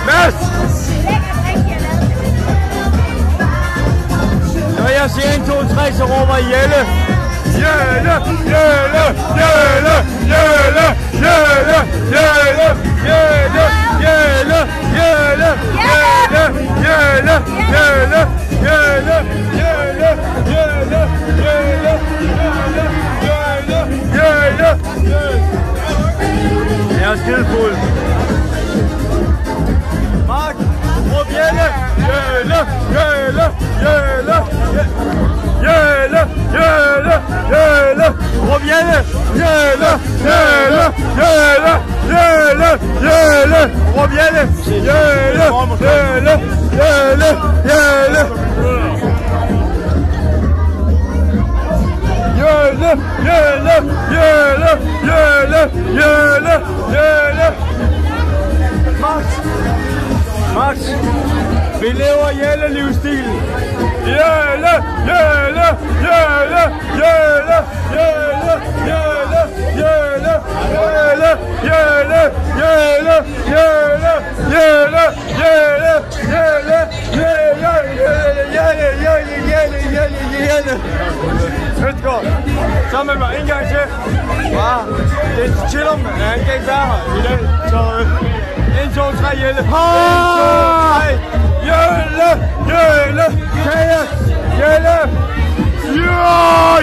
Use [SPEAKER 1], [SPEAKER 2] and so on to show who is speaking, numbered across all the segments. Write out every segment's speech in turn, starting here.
[SPEAKER 1] Mads! Når jeg siger 1, 2, 3, så råber Jelle. Jelle, Jelle, Jelle, Jelle, Jelle, Jelle, Jelle, Jelle, Jelle, Jelle, Jelle, Jelle, Jelle, Jelle, Jelle, Jelle, Jelle, Jelle. Jeg er skidefuld. Mark, råb Jelle, Jelle, Jelle, Jelle, Jelle, Jelle, Jelle, råb Jelle, Jelle, Jelle, Jelle, Jelle, Jelle, råb Jelle, Jelle, Jelle, Jelle, Jelle. Jelle, Jelle, Jelle, Jelle, Jelle, Jelle. Max, vi lever Jelle-livsstilen. Jelle, Jelle, Jelle, Jelle, Jelle, Jelle, Jelle, Jelle, Jelle, Jelle, Jelle, Jelle, Jelle, Jelle. Østgaard, så med mig en gang til. Det er chiller, men han kan ikke være her i dag. Så 1, 2, 3, Jelle. 1, 2, 3. Jelle, Jelle, Kajas, Jelle. Ja,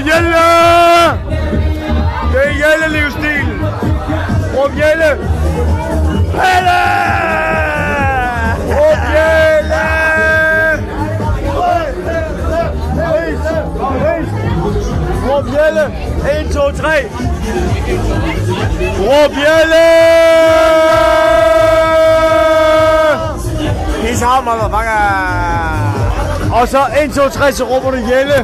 [SPEAKER 1] Jelle. Det er Jelle-livsstilen. Råb Jelle. Jelle. Råb Jelle. Råb Jelle. 1, 2, 3. Råb Jelle. Peace out, motherfucker. Og så 1, 2, 3, så råber du Jelle.